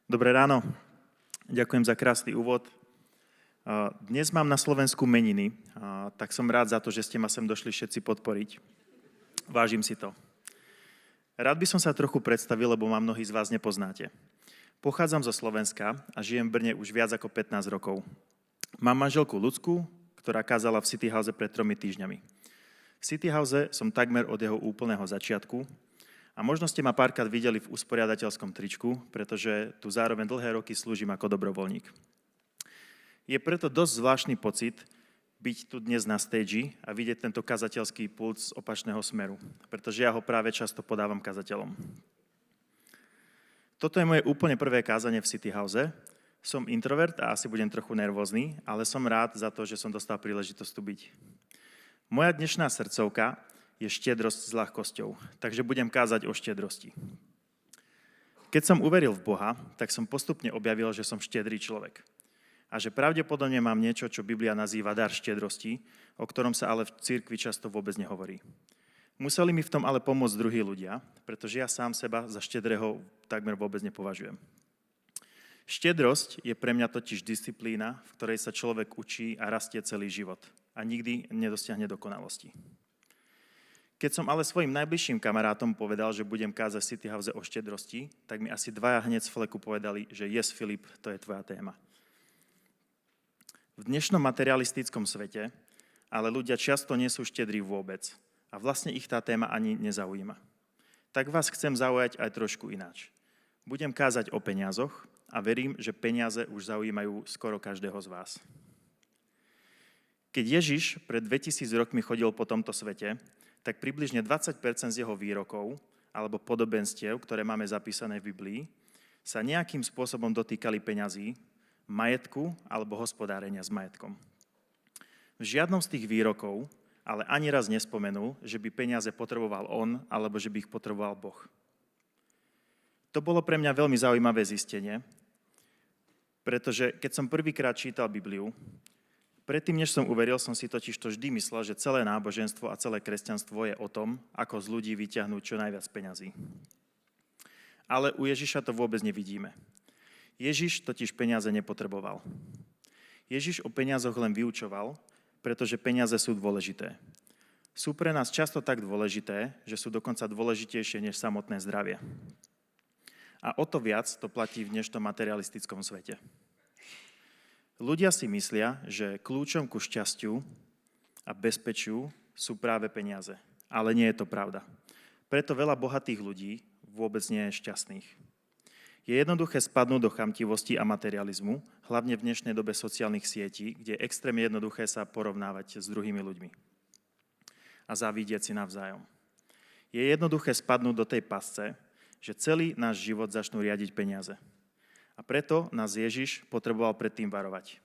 Dobré ráno. Ďakujem za krásny úvod. Dnes mám na Slovensku meniny, tak som rád za to, že ste ma sem došli všetci podporiť. Vážim si to. Rád by som sa trochu predstavil, lebo ma mnohí z vás nepoznáte. Pochádzam zo Slovenska a žijem v Brne už viac ako 15 rokov. Mám manželku Ľudsku, ktorá kázala v City House pred 3 týždňami. V City House som takmer od jeho úplného začiatku a možno ste ma párkrát videli v usporiadateľskom tričku, pretože tu zároveň dlhé roky slúžim ako dobrovoľník. Je preto dosť zvláštny pocit byť tu dnes na stage a vidieť tento kazateľský pult z opačného smeru, pretože ja ho práve často podávam kazateľom. Toto je moje úplne prvé kázanie v City House. Som introvert a asi budem trochu nervózny, ale som rád za to, že som dostal príležitosť tu byť. Moja dnešná srdcovka je štiedrosť s ľahkosťou, takže budem kázať o štiedrosti. Keď som uveril v Boha, tak som postupne objavil, že som štiedrý človek. A že pravdepodobne mám niečo, čo Biblia nazýva dar štiedrosti, o ktorom sa ale v cirkvi často vôbec nehovorí. Museli mi v tom ale pomôcť druhí ľudia, pretože ja sám seba za štiedrého takmer vôbec nepovažujem. Štiedrosť je pre mňa totiž disciplína, v ktorej sa človek učí a rastie celý život a nikdy nedosiahne dokonalosti. Keď som ale svojim najbližším kamarátom povedal, že budem kázať v City House o štiedrosti, tak mi asi dvaja hneď z fleku povedali, že yes, Filip, to je tvoja téma. V dnešnom materialistickom svete ale ľudia často nie sú štiedrí vôbec a vlastne ich tá téma ani nezaujíma. Tak vás chcem zaujať aj trošku ináč. Budem kázať o peniazoch a verím, že peniaze už zaujímajú skoro každého z vás. Keď Ježiš pred 2000 rokmi chodil po tomto svete, tak približne 20% z jeho výrokov alebo podobenstiev, ktoré máme zapísané v Biblii, sa nejakým spôsobom dotýkali peňazí, majetku alebo hospodárenia s majetkom. V žiadnom z tých výrokov ale ani raz nespomenul, že by peniaze potreboval on alebo že by ich potreboval Boh. To bolo pre mňa veľmi zaujímavé zistenie, pretože keď som prvýkrát čítal Bibliu, predtým, než som uveril, som si totiž to vždy myslel, že celé náboženstvo a celé kresťanstvo je o tom, ako z ľudí vyťahnúť čo najviac peňazí. Ale u Ježiša to vôbec nevidíme. Ježiš totiž peniaze nepotreboval. Ježiš o peniazoch len vyučoval, pretože peniaze sú dôležité. Sú pre nás často tak dôležité, že sú dokonca dôležitejšie než samotné zdravie. A o to viac to platí v dnešnom materialistickom svete. Ľudia si myslia, že kľúčom ku šťastiu a bezpečiu sú práve peniaze. Ale nie je to pravda. Preto veľa bohatých ľudí vôbec nie je šťastných. Je jednoduché spadnúť do chamtivosti a materializmu, hlavne v dnešnej dobe sociálnych sietí, kde je extrémne jednoduché sa porovnávať s druhými ľuďmi a závidieť si navzájom. Je jednoduché spadnúť do tej pasce, že celý náš život začnú riadiť peniaze. A preto nás Ježiš potreboval predtým varovať.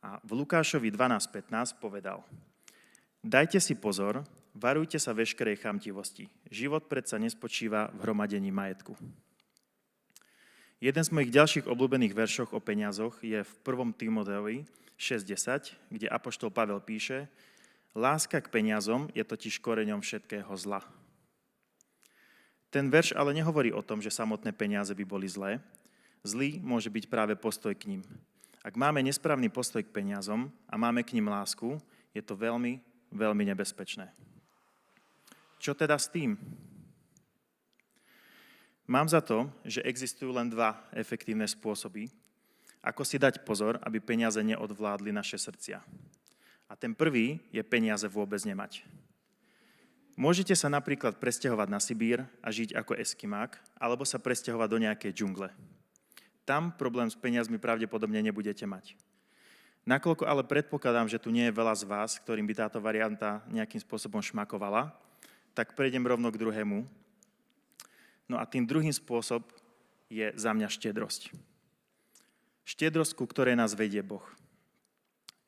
A v Lukášovi 12.15 povedal: Dajte si pozor, varujte sa veškerej chamtivosti. Život predsa nespočíva v hromadení majetku. Jeden z mojich ďalších obľúbených veršov o peniazoch je v 1. Timoteovi 6.10, kde apoštol Pavel píše: Láska k peniazom je totiž koreňom všetkého zla. Ten verš ale nehovorí o tom, že samotné peniaze by boli zlé. Zlý môže byť práve postoj k ním. Ak máme nesprávny postoj k peniazom a máme k ním lásku, je to veľmi, veľmi nebezpečné. Čo teda s tým? Mám za to, že existujú len dva efektívne spôsoby, ako si dať pozor, aby peniaze neodvládli naše srdcia. A ten prvý je peniaze vôbec nemať. Môžete sa napríklad presťahovať na Sibír a žiť ako eskimák, alebo sa presťahovať do nejakej džungle. Tam problém s peniazmi pravdepodobne nebudete mať. Nakoľko ale predpokladám, že tu nie je veľa z vás, ktorým by táto varianta nejakým spôsobom šmakovala, tak prejdem rovno k druhému. No a tým druhým spôsob je za mňa štiedrosť. Štiedrosť, ku ktorej nás vedie Boh.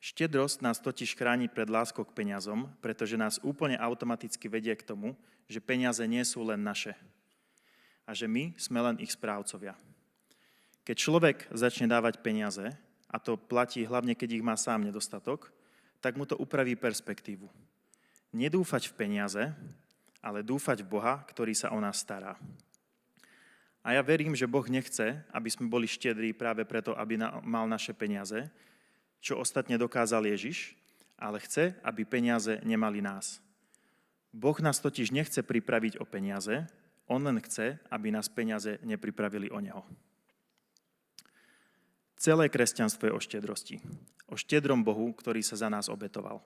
Štiedrosť nás totiž chráni pred láskou k peniazom, pretože nás úplne automaticky vedie k tomu, že peniaze nie sú len naše a že my sme len ich správcovia. Keď človek začne dávať peniaze, a to platí hlavne, keď ich má sám nedostatok, tak mu to upraví perspektívu. Nedúfať v peniaze, ale dúfať v Boha, ktorý sa o nás stará. A A ja verím, že Boh nechce, aby sme boli štedrí práve preto, aby mal naše peniaze, čo ostatne dokázal Ježiš, ale chce, aby peniaze nemali nás. Boh nás totiž nechce pripraviť o peniaze, on len chce, aby nás peniaze nepripravili o neho. Celé kresťanstvo je o štedrosti. O štedrom Bohu, ktorý sa za nás obetoval.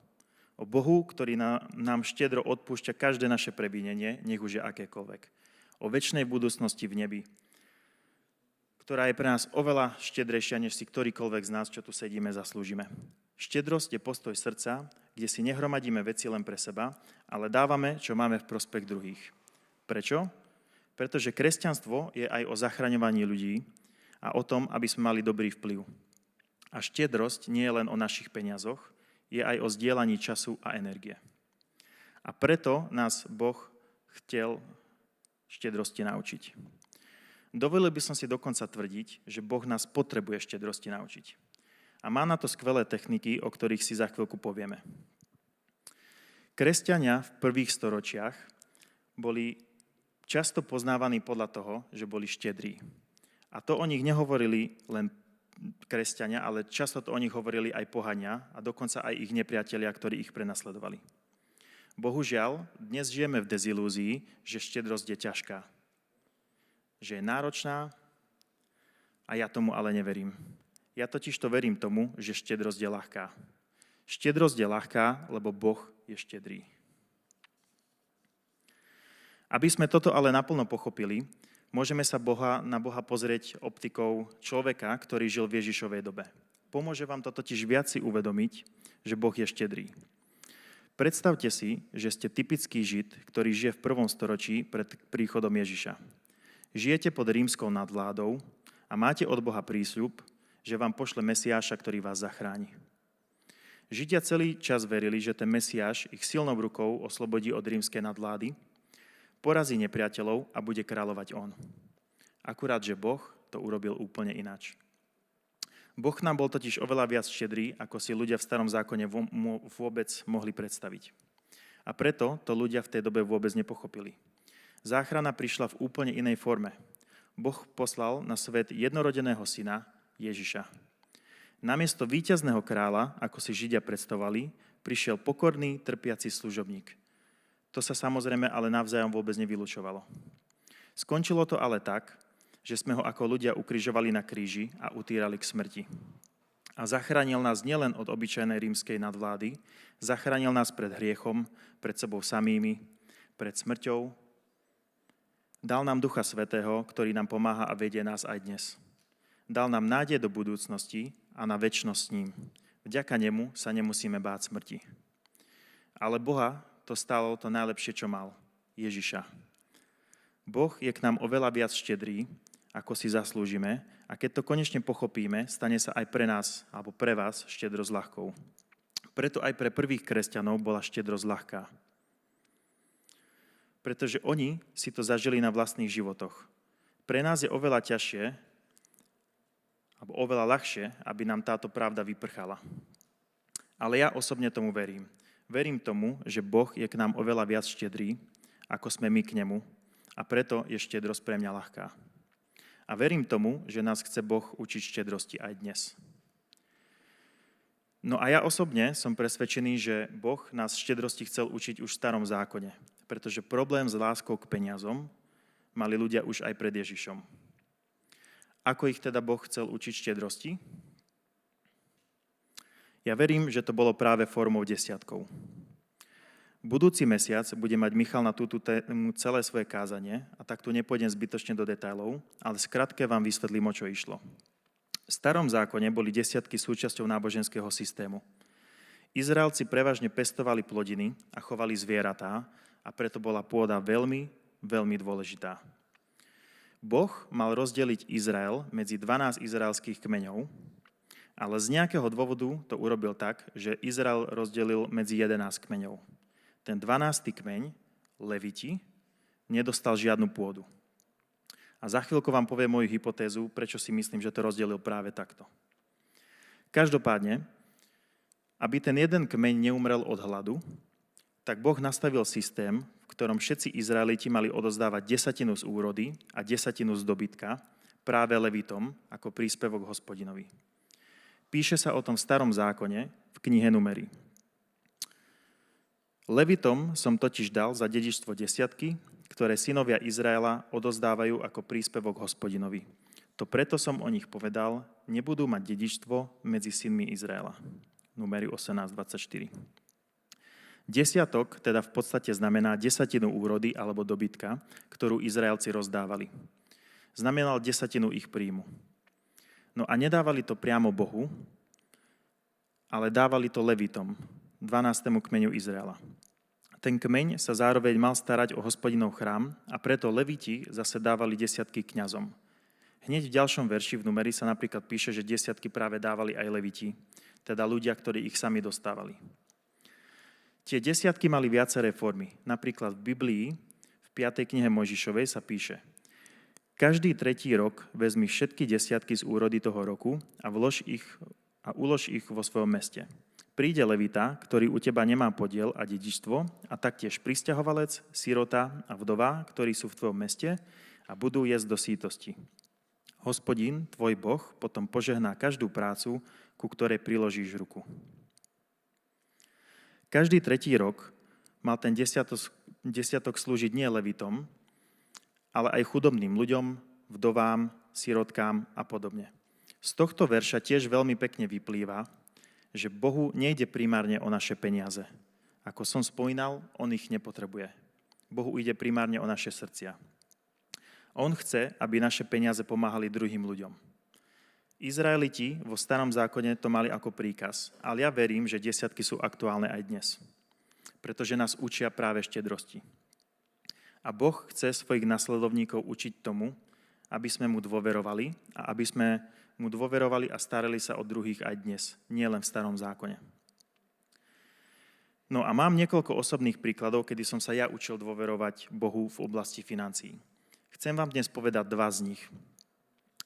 O Bohu, ktorý nám štedro odpúšťa každé naše previnenie, nech už je akékoľvek. O večnej budúcnosti v nebi, ktorá je pre nás oveľa štedrejšia, než si ktorýkoľvek z nás, čo tu sedíme, zaslúžime. Štedrosť je postoj srdca, kde si nehromadíme veci len pre seba, ale dávame, čo máme v prospech druhých. Prečo? Pretože kresťanstvo je aj o zachraňovaní ľudí a o tom, aby sme mali dobrý vplyv. A štedrosť nie je len o našich peniazoch, je aj o zdieľaní času a energie. A preto nás Boh chcel štedrosti naučiť. Dovolil by som si dokonca tvrdiť, že Boh nás potrebuje štedrosti naučiť. A má na to skvelé techniky, o ktorých si za chvíľku povieme. Kresťania v prvých storočiach boli často poznávaní podľa toho, že boli štedrí. A to o nich nehovorili len kresťania, ale často to o nich hovorili aj pohania a dokonca aj ich nepriatelia, ktorí ich prenasledovali. Bohužiaľ, dnes žijeme v dezilúzii, že štedrosť je ťažká. Že je náročná a ja tomu ale neverím. Ja totiž to verím tomu, že štedrosť je ľahká. Štedrosť je ľahká, lebo Boh je štedrý. Aby sme toto ale naplno pochopili, môžeme sa na Boha pozrieť optikou človeka, ktorý žil v Ježišovej dobe. Pomôže vám to totiž viac si uvedomiť, že Boh je štedrý. Predstavte si, že ste typický Žid, ktorý žije v 1. storočí pred príchodom Ježiša. Žijete pod rímskou nadvládou a máte od Boha prísľub, že vám pošle Mesiáša, ktorý vás zachráni. Židia celý čas verili, že ten Mesiáš ich silnou rukou oslobodí od rímskej nadvlády, porazí nepriateľov a bude kráľovať on. Akurát, že Boh to urobil úplne ináč. Boh nám bol totiž oveľa viac štedrý, ako si ľudia v starom zákone vôbec mohli predstaviť. A preto to ľudia v tej dobe vôbec nepochopili. Záchrana prišla v úplne inej forme. Boh poslal na svet jednorodeného syna Ježiša. Namiesto víťazného kráľa, ako si Židia predstavovali, prišiel pokorný, trpiaci služobník. To sa samozrejme ale navzájom vôbec nevylučovalo. Skončilo to ale tak, že sme ho ako ľudia ukrižovali na kríži a utírali k smrti. A zachránil nás nielen od obyčajnej rímskej nadvlády, zachránil nás pred hriechom, pred sebou samými, pred smrťou. Dal nám Ducha Svätého, ktorý nám pomáha a vedie nás aj dnes. Dal nám nádej do budúcnosti a na večnosť s ním. Vďaka nemu sa nemusíme báť smrti. Ale Boha to stalo to najlepšie, čo mal. Ježiša. Boh je k nám oveľa viac štedrý, ako si zaslúžime, a keď to konečne pochopíme, stane sa aj pre nás, alebo pre vás, štedrosť ľahkou. Preto aj pre prvých kresťanov bola štedrosť ľahká. Pretože oni si to zažili na vlastných životoch. Pre nás je oveľa ťažšie, alebo oveľa ľahšie, aby nám táto pravda vyprchala. Ale ja osobne tomu verím. Verím tomu, že Boh je k nám oveľa viac štedrý, ako sme my k nemu, a preto je štedrosť pre mňa ľahká. A verím tomu, že nás chce Boh učiť štedrosti aj dnes. No a ja osobne som presvedčený, že Boh nás štedrosti chcel učiť už v starom zákone, pretože problém s láskou k peniazom mali ľudia už aj pred Ježišom. Ako ich teda Boh chcel učiť štedrosti? Ja verím, že to bolo práve formou desiatkov. Budúci mesiac bude mať Michal na túto tému celé svoje kázanie a tak tu nepôjdem zbytočne do detailov, ale skratke vám vysvetlím, o čo išlo. V starom zákone boli desiatky súčasťou náboženského systému. Izraelci prevažne pestovali plodiny a chovali zvieratá a preto bola pôda veľmi, veľmi dôležitá. Boh mal rozdeliť Izrael medzi 12 izraelských kmeňov, ale z nejakého dôvodu to urobil tak, že Izrael rozdelil medzi 11 kmeňov. Ten 12. kmeň, Leviti, nedostal žiadnu pôdu. A za chvíľku vám poviem moju hypotézu, prečo si myslím, že to rozdelil práve takto. Každopádne, aby ten jeden kmeň neumrel od hladu, tak Boh nastavil systém, v ktorom všetci Izraeliti mali odozdávať 10 z úrody a 10 z dobytka, práve Levitom ako príspevok Hospodinovi. Píše sa o tom v Starom zákone v knihe Númery. Levitom som totiž dal za dedičstvo 10, ktoré synovia Izraela odozdávajú ako príspevok Hospodinovi. To preto som o nich povedal, nebudú mať dedičstvo medzi synmi Izraela. Númery 18:24. Desiatok teda v podstate znamená 10 úrody alebo dobytka, ktorú Izraelci rozdávali. Znamenal 10 ich príjmu. No a nedávali to priamo Bohu, ale dávali to Levitom, 12. kmeňu Izraela. Ten kmeň sa zároveň mal starať o Hospodinov chrám a preto Leviti zase dávali 10 kňazom. Hneď v ďalšom verši v Númeri sa napríklad píše, že 10 práve dávali aj Leviti, teda ľudia, ktorí ich sami dostávali. Tie 10 mali viaceré formy. Napríklad v Biblii, v 5. knihe Mojžišovej sa píše: Každý 3. rok vezmi všetky 10 z úrody toho roku a ulož ich vo svojom meste. Príde Levita, ktorý u teba nemá podiel a dedičstvo, a taktiež prisťahovalec, sirota a vdova, ktorí sú v tvojom meste a budú jesť do sítosti. Hospodin, tvoj Boh, potom požehná každú prácu, ku ktorej priložíš ruku. Každý 3. rok mal ten desiatok slúžiť nie Levitom, ale aj chudobným ľuďom, vdovám, sirotkám a podobne. Z tohto verša tiež veľmi pekne vyplýva, že Bohu nejde primárne o naše peniaze. Ako som spomínal, on ich nepotrebuje. Bohu ide primárne o naše srdcia. On chce, aby naše peniaze pomáhali druhým ľuďom. Izraeliti vo Starom zákone to mali ako príkaz, ale ja verím, že 10 sú aktuálne aj dnes, pretože nás učia práve štedrosti. A Boh chce svojich nasledovníkov učiť tomu, aby sme mu dôverovali a aby sme mu dôverovali a starali sa o druhých aj dnes, nie len v Starom zákone. No a mám niekoľko osobných príkladov, kedy som sa ja učil dôverovať Bohu v oblasti financií. Chcem vám dnes povedať 2 z nich,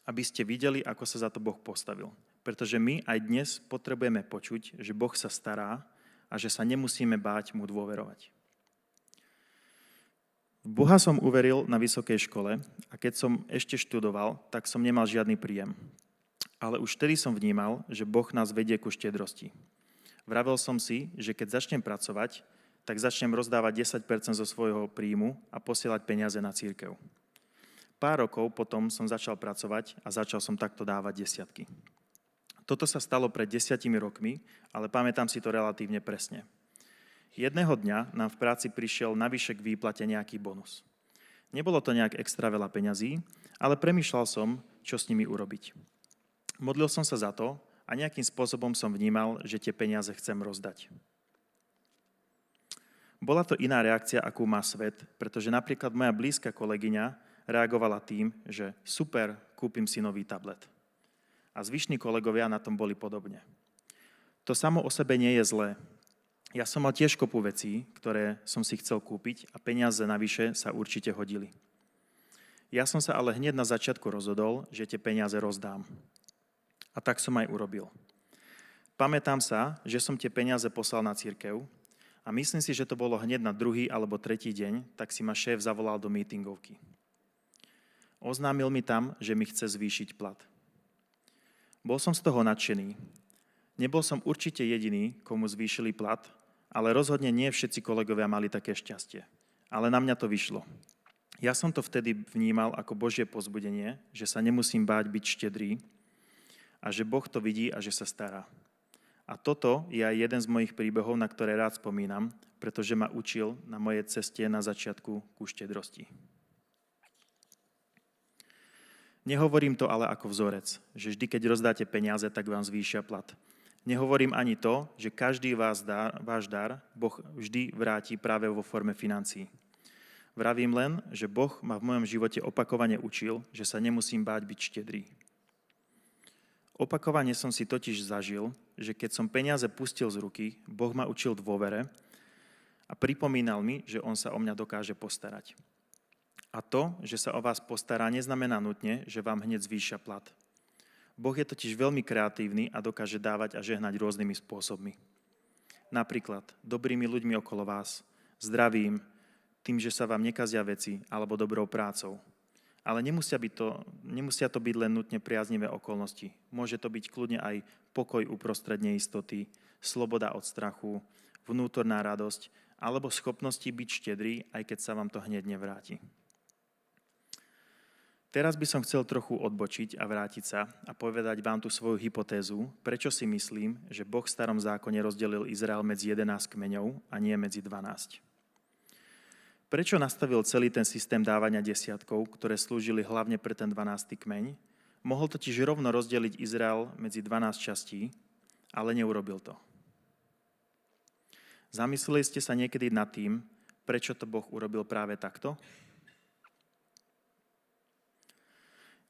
aby ste videli, ako sa za to Boh postavil. Pretože my aj dnes potrebujeme počuť, že Boh sa stará a že sa nemusíme báť mu dôverovať. V Boha som uveril na vysokej škole a keď som ešte študoval, tak som nemal žiadny príjem. Ale už vtedy som vnímal, že Boh nás vedie ku štedrosti. Vravel som si, že keď začnem pracovať, tak začnem rozdávať 10% zo svojho príjmu a posielať peniaze na cirkev. Pár rokov potom som začal pracovať a začal som takto dávať 10. Toto sa stalo pred 10 rokmi, ale pamätám si to relatívne presne. Jedného dňa nám v práci prišiel navyše k výplate nejaký bonus. Nebolo to nejak extra veľa peňazí, ale premýšľal som, čo s nimi urobiť. Modlil som sa za to a nejakým spôsobom som vnímal, že tie peniaze chcem rozdať. Bola to iná reakcia, akú má svet, pretože napríklad moja blízka kolegyňa reagovala tým, že super, kúpim si nový tablet. A zvyšní kolegovia na tom boli podobne. To samo o sebe nie je zlé. Ja som mal tiež kopu vecí, ktoré som si chcel kúpiť a peniaze navyše sa určite hodili. Ja som sa ale hneď na začiatku rozhodol, že tie peniaze rozdám. A tak som aj urobil. Pamätám sa, že som tie peniaze poslal na cirkev a myslím si, že to bolo hneď na 2. alebo 3. deň, tak si ma šéf zavolal do meetingovky. Oznámil mi tam, že mi chce zvýšiť plat. Bol som z toho nadšený. Nebol som určite jediný, komu zvýšili plat, ale rozhodne nie všetci kolegovia mali také šťastie. Ale na mňa to vyšlo. Ja som to vtedy vnímal ako Božie povzbudenie, že sa nemusím báť byť štedrý a že Boh to vidí a že sa stará. A toto je aj jeden z mojich príbehov, na ktoré rád spomínam, pretože ma učil na mojej ceste na začiatku ku štedrosti. Nehovorím to ale ako vzorec, že vždy, keď rozdáte peniaze, tak vám zvýšia plat. Nehovorím ani to, že každý váš dar Boh vždy vráti práve vo forme financií. Vravím len, že Boh ma v mojom živote opakovane učil, že sa nemusím báť byť štedrý. Opakovane som si totiž zažil, že keď som peniaze pustil z ruky, Boh ma učil dôvere a pripomínal mi, že on sa o mňa dokáže postarať. A to, že sa o vás postará, neznamená nutne, že vám hneď zvýšia plat. Boh je totiž veľmi kreatívny a dokáže dávať a žehnať rôznymi spôsobmi. Napríklad dobrými ľuďmi okolo vás, zdravím, tým, že sa vám nekazia veci alebo dobrou prácou. Ale nemusia to byť len nutne priaznivé okolnosti. Môže to byť kľudne aj pokoj uprostred neistoty, sloboda od strachu, vnútorná radosť alebo schopnosti byť štedrý, aj keď sa vám to hneď nevráti. Teraz by som chcel trochu odbočiť a vrátiť sa a povedať vám tú svoju hypotézu, prečo si myslím, že Boh v starom zákone rozdelil Izrael medzi 11 kmeňov a nie medzi 12. Prečo nastavil celý ten systém dávania desiatkov, ktoré slúžili hlavne pre ten 12. kmeň? Mohol totiž rovno rozdeliť Izrael medzi 12 častí, ale neurobil to. Zamysleli ste sa niekedy nad tým, prečo to Boh urobil práve takto?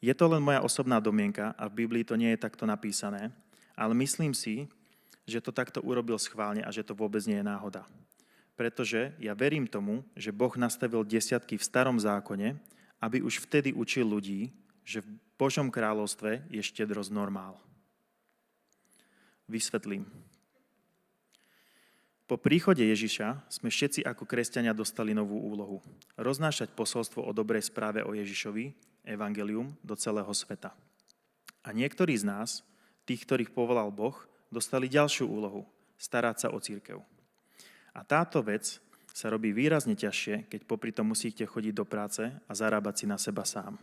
Je to len moja osobná domienka a v Biblii to nie je takto napísané, ale myslím si, že to takto urobil schválne a že to vôbec nie je náhoda. Pretože ja verím tomu, že Boh nastavil desiatky v starom zákone, aby už vtedy učil ľudí, že v Božom kráľovstve je štedrosť normál. Vysvetlím. Po príchode Ježiša sme všetci ako kresťania dostali novú úlohu. Roznášať posolstvo o dobrej správe o Ježišovi, evangelium, do celého sveta. A niektorí z nás, tých, ktorých povolal Boh, dostali ďalšiu úlohu, starať sa o cirkev. A táto vec sa robí výrazne ťažšie, keď popri tom musíte chodiť do práce a zarábať si na seba sám.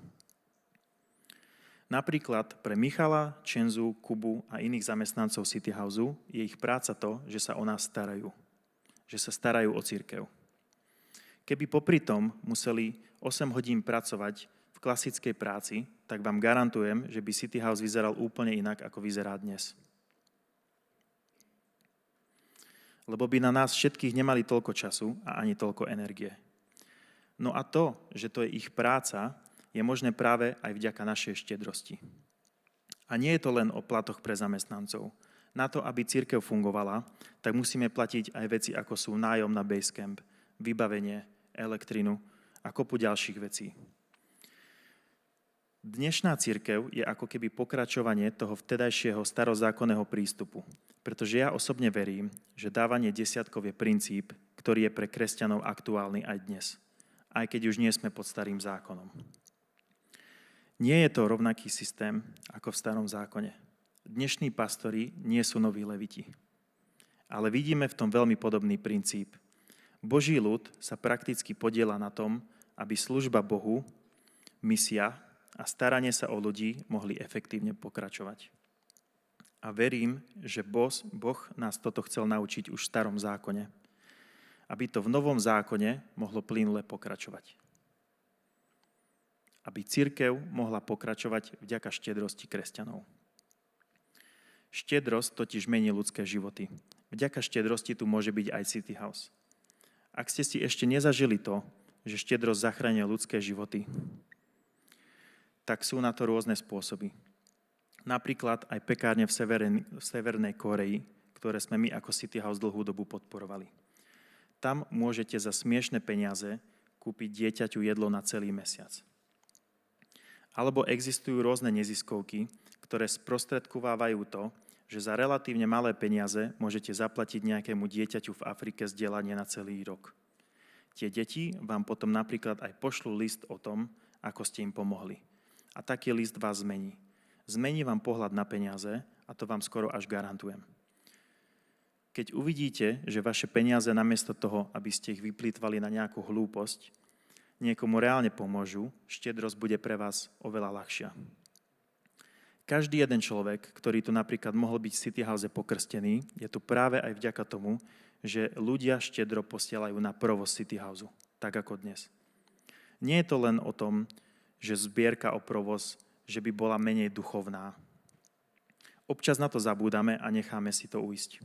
Napríklad pre Michala, Čenzu, Kubu a iných zamestnancov City Houseu je ich práca to, že sa o nás starajú. Že sa starajú o cirkev. Keby popri tom museli 8 hodín pracovať v klasickej práci, tak vám garantujem, že by City House vyzeral úplne inak, ako vyzerá dnes. Lebo by na nás všetkých nemali toľko času a ani toľko energie. No a to, že to je ich práca, je možné práve aj vďaka našej štedrosti. A nie je to len o platoch pre zamestnancov. Na to, aby cirkev fungovala, tak musíme platiť aj veci, ako sú nájom na Basecamp, vybavenie, elektrinu a kopu ďalších vecí. Dnešná cirkev je ako keby pokračovanie toho vtedajšieho starozákonného prístupu, pretože ja osobne verím, že dávanie desiatkov je princíp, ktorý je pre kresťanov aktuálny aj dnes, aj keď už nie sme pod starým zákonom. Nie je to rovnaký systém ako v starom zákone. Dnešní pastori nie sú noví leviti, ale vidíme v tom veľmi podobný princíp. Boží ľud sa prakticky podieľa na tom, aby služba Bohu, misia a staranie sa o ľudí mohli efektívne pokračovať. A verím, že Boh nás toto chcel naučiť už v starom zákone, aby to v novom zákone mohlo plynule pokračovať. Aby cirkev mohla pokračovať vďaka štedrosti kresťanov. Štedrosť totiž mení ľudské životy. Vďaka štedrosti tu môže byť aj City House. Ak ste si ešte nezažili to, že štedrosť zachráňuje ľudské životy, tak sú na to rôzne spôsoby. Napríklad aj pekárne v Severnej Kórei, ktoré sme my ako City House dlhú dobu podporovali. Tam môžete za smiešne peniaze kúpiť dieťaťu jedlo na celý mesiac. Alebo existujú rôzne neziskovky, ktoré sprostredkovávajú to, že za relatívne malé peniaze môžete zaplatiť nejakému dieťaťu v Afrike vzdelanie na celý rok. Tie deti vám potom napríklad aj pošlú list o tom, ako ste im pomohli. A taký list vás zmení. Zmení vám pohľad na peniaze a to vám skoro až garantujem. Keď uvidíte, že vaše peniaze namiesto toho, aby ste ich vyplýtvali na nejakú hlúposť, niekomu reálne pomôžu, štedrosť bude pre vás oveľa ľahšia. Každý jeden človek, ktorý tu napríklad mohol byť v City House pokrstený, je tu práve aj vďaka tomu, že ľudia štedro posielajú na provoz City Houseu, tak ako dnes. Nie je to len o tom, že zbierka o provoz, že by bola menej duchovná. Občas na to zabúdame a necháme si to ujsť.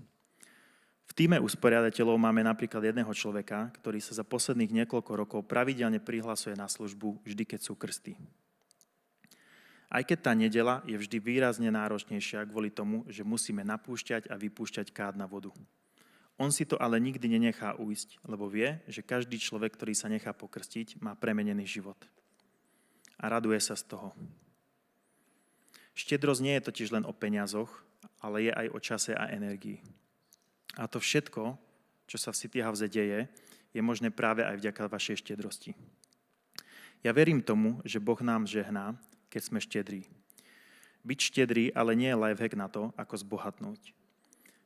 V tíme usporiadateľov máme napríklad jedného človeka, ktorý sa za posledných niekoľko rokov pravidelne prihlasuje na službu, vždy keď sú krsty. Aj keď tá nedeľa je vždy výrazne náročnejšia kvôli tomu, že musíme napúšťať a vypúšťať kád na vodu. On si to ale nikdy nenechá ujsť, lebo vie, že každý človek, ktorý sa nechá pokrstiť, má premenený život. A raduje sa z toho. Štedrosť nie je totiž len o peniazoch, ale je aj o čase a energii. A to všetko, čo sa v City House deje, je možné práve aj vďaka vašej štedrosti. Ja verím tomu, že Boh nám žehná, keď sme štedrí. Byť štedrý ale nie je lifehack na to, ako zbohatnúť.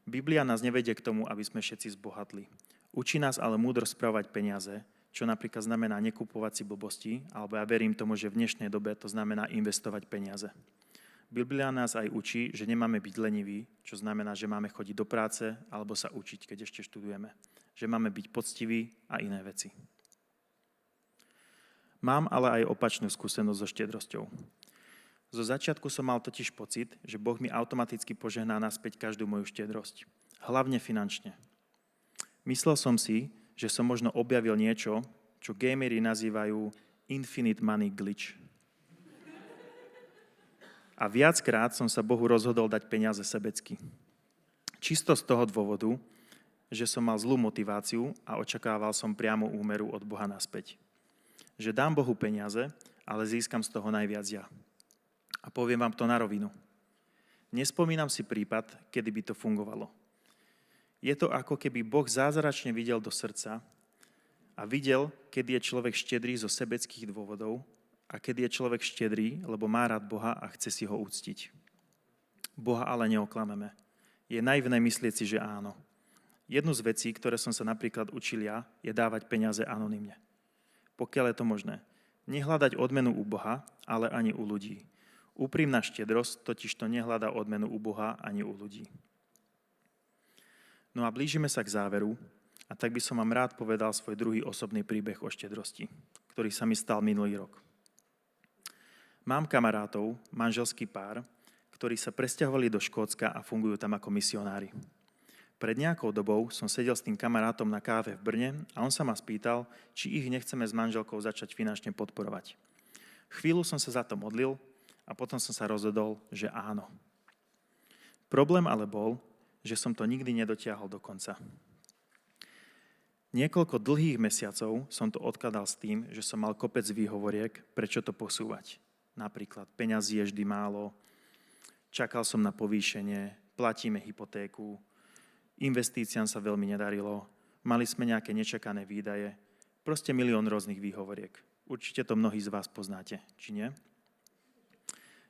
Biblia nás nevedie k tomu, aby sme všetci zbohatli. Učí nás ale múdro spravovať peniaze, čo napríklad znamená nekupovať si blbosti, alebo ja verím tomu, že v dnešnej dobe to znamená investovať peniaze. Biblia nás aj učí, že nemáme byť leniví, čo znamená, že máme chodiť do práce alebo sa učiť, keď ešte študujeme. Že máme byť poctiví a iné veci. Mám ale aj opačnú skúsenosť so štedrosťou. Zo začiatku som mal totiž pocit, že Boh mi automaticky požehná naspäť každú moju štedrosť. Hlavne finančne. Myslel som si, že som možno objavil niečo, čo gamery nazývajú infinite money glitch. A viackrát som sa Bohu rozhodol dať peniaze sebecky. Čisto z toho dôvodu, že som mal zlú motiváciu a očakával som priamo úmeru od Boha naspäť. Že dám Bohu peniaze, ale získam z toho najviac ja. A poviem vám to na rovinu. Nespomínam si prípad, kedy by to fungovalo. Je to ako keby Boh zázračne videl do srdca a videl, kedy je človek štedrý zo sebeckých dôvodov a kedy je človek štedrý, lebo má rád Boha a chce si ho uctiť. Boha ale neoklameme. Je naivné myslieť si, že áno. Jednu z vecí, ktoré som sa napríklad učil ja, je dávať peniaze anonymne. Pokiaľ je to možné. Nehľadať odmenu u Boha, ale ani u ľudí. Úprimná štedrosť totiž to nehľadá odmenu u Boha ani u ľudí. No a blížime sa k záveru a tak by som vám rád povedal svoj druhý osobný príbeh o štedrosti, ktorý sa mi stal minulý rok. Mám kamarátov, manželský pár, ktorí sa presťahovali do Škótska a fungujú tam ako misionári. Pred nejakou dobou som sedel s tým kamarátom na káve v Brne a on sa ma spýtal, či ich nechceme s manželkou začať finančne podporovať. Chvíľu som sa za to modlil a potom som sa rozhodol, že áno. Problém ale bol, že som to nikdy nedotiahol do konca. Niekoľko dlhých mesiacov som to odkladal s tým, že som mal kopec výhovoriek, prečo to posúvať. Napríklad peňazí je vždy málo, čakal som na povýšenie, platíme hypotéku, investíciám sa veľmi nedarilo, mali sme nejaké nečakané výdaje, proste milión rôznych výhovoriek. Určite to mnohí z vás poznáte, či nie?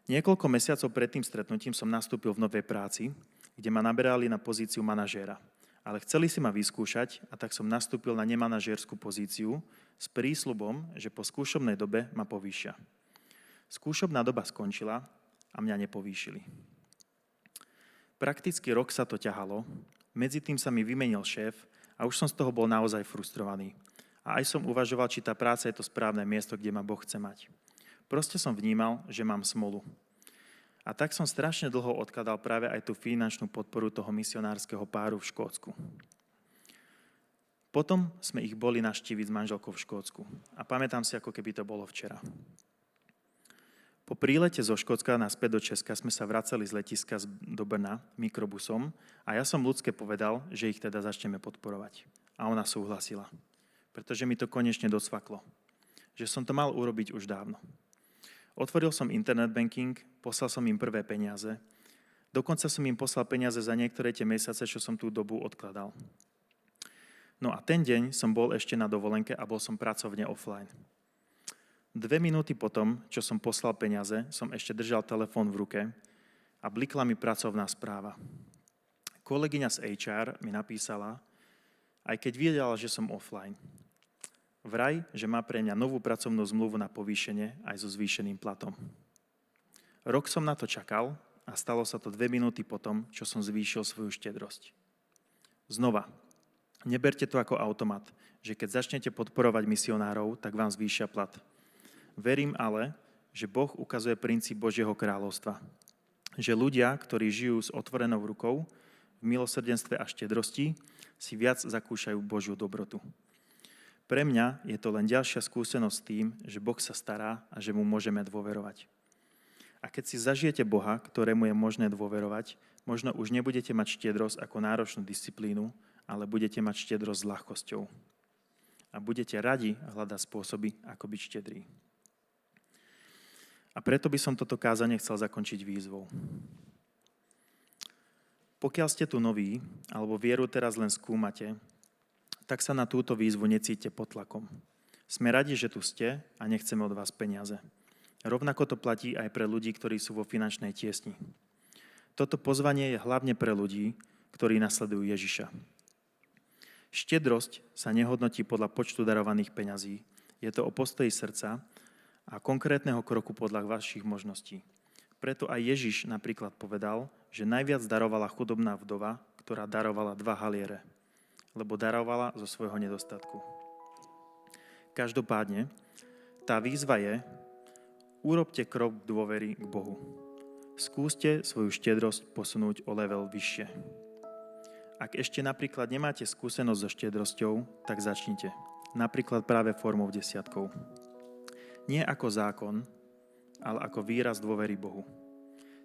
Niekoľko mesiacov pred tým stretnutím som nastúpil v novej práci, kde ma naberali na pozíciu manažéra. Ale chceli si ma vyskúšať a tak som nastúpil na nemanažérskú pozíciu s prísľubom, že po skúšobnej dobe ma povýšia. Skúšobná doba skončila a mňa nepovýšili. Prakticky rok sa to ťahalo, medzi tým sa mi vymenil šéf a už som z toho bol naozaj frustrovaný. A aj som uvažoval, či tá práca je to správne miesto, kde ma Boh chce mať. Proste som vnímal, že mám smolu. A tak som strašne dlho odkladal práve aj tú finančnú podporu toho misionárskeho páru v Škótsku. Potom sme ich boli navštíviť s manželkou v Škótsku. A pamätám si, ako keby to bolo včera. Po prílete zo Škótska naspäť do Česka sme sa vracali z letiska do Brna mikrobusom a ja som ľudské povedal, že ich teda začneme podporovať. A ona súhlasila, pretože mi to konečne docvaklo, že som to mal urobiť už dávno. Otvoril som internet banking, poslal som im prvé peniaze. Dokonca som im poslal peniaze za niektoré tie mesiace, čo som tú dobu odkladal. No a ten deň som bol ešte na dovolenke a bol som pracovne offline. 2 minúty potom, čo som poslal peniaze, som ešte držal telefón v ruke a blikla mi pracovná správa. Kolegyňa z HR mi napísala, aj keď vedela, že som offline. Vraj, že má pre mňa novú pracovnú zmluvu na povýšenie aj so zvýšeným platom. Rok som na to čakal a stalo sa to 2 minúty potom, čo som zvýšil svoju štedrosť. Znova, neberte to ako automat, že keď začnete podporovať misionárov, tak vám zvýšia plat. Verím ale, že Boh ukazuje princíp Božieho kráľovstva. Že ľudia, ktorí žijú s otvorenou rukou, v milosrdenstve a štedrosti, si viac zakúšajú Božiu dobrotu. Pre mňa je to len ďalšia skúsenosť s tým, že Boh sa stará a že mu môžeme dôverovať. A keď si zažijete Boha, ktorému je možné dôverovať, možno už nebudete mať štedrosť ako náročnú disciplínu, ale budete mať štedrosť s ľahkosťou. A budete radi hľadať spôsoby, ako byť štedrý. A preto by som toto kázanie chcel zakončiť výzvou. Pokiaľ ste tu noví, alebo vieru teraz len skúmate, tak sa na túto výzvu necíte pod tlakom. Sme radi, že tu ste a nechceme od vás peniaze. Rovnako to platí aj pre ľudí, ktorí sú vo finančnej tiesni. Toto pozvanie je hlavne pre ľudí, ktorí nasledujú Ježiša. Štedrosť sa nehodnotí podľa počtu darovaných peňazí. Je to o postoji srdca a konkrétneho kroku podľa vašich možností. Preto aj Ježiš napríklad povedal, že najviac darovala chudobná vdova, ktorá darovala 2 haliere, lebo darovala zo svojho nedostatku. Každopádne, tá výzva je, urobte krok dôvery k Bohu. Skúste svoju štedrosť posunúť o level vyššie. Ak ešte napríklad nemáte skúsenosť so štedrosťou, tak začnite. Napríklad práve formou desiatkou. Nie ako zákon, ale ako výraz dôvery Bohu.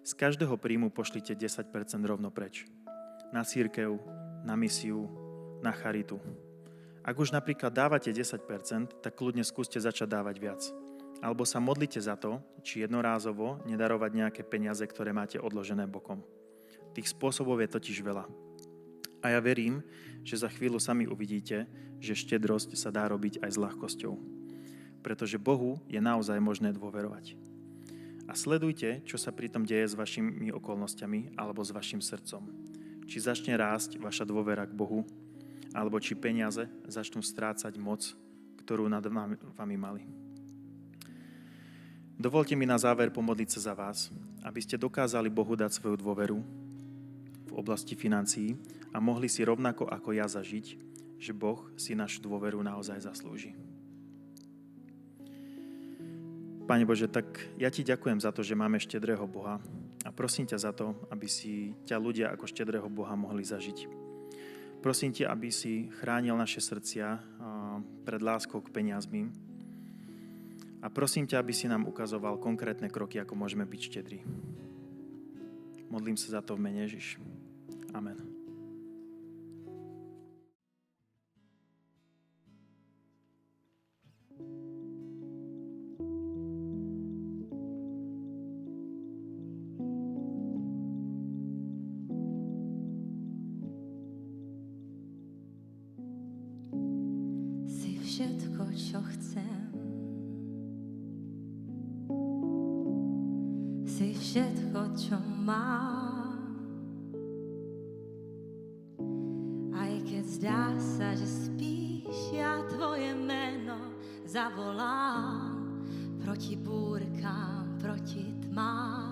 Z každého príjmu pošlite 10% rovno preč. Na cirkev, na misiu, na charitu. Ak už napríklad dávate 10%, tak kľudne skúste začať dávať viac. Alebo sa modlite za to, či jednorázovo nedarovať nejaké peniaze, ktoré máte odložené bokom. Tých spôsobov je totiž veľa. A ja verím, že za chvíľu sami uvidíte, že štedrosť sa dá robiť aj s ľahkosťou. Pretože Bohu je naozaj možné dôverovať. A sledujte, čo sa pritom deje s vašimi okolnostiami alebo s vašim srdcom. Či začne rásť vaša dôvera k Bohu, alebo či peniaze začnú strácať moc, ktorú nad vami mali. Dovolte mi na záver pomodliť sa za vás, aby ste dokázali Bohu dať svoju dôveru v oblasti financií a mohli si rovnako ako ja zažiť, že Boh si našu dôveru naozaj zaslúži. Pane Bože, tak ja Ti ďakujem za to, že máme štedrého Boha a prosím ťa za to, aby si ťa ľudia ako štedrého Boha mohli zažiť. Prosím ťa, aby si chránil naše srdcia pred láskou k peniazmi a prosím ťa, aby si nám ukazoval konkrétne kroky, ako môžeme byť štedrí. Modlím sa za to v mene Ježiš. Amen. Si všetko, čo chcem. Si všetko, čo mám. Aj keď zdá sa, že spíš, ja tvoje meno zavolám. Proti búrkám, proti tmám.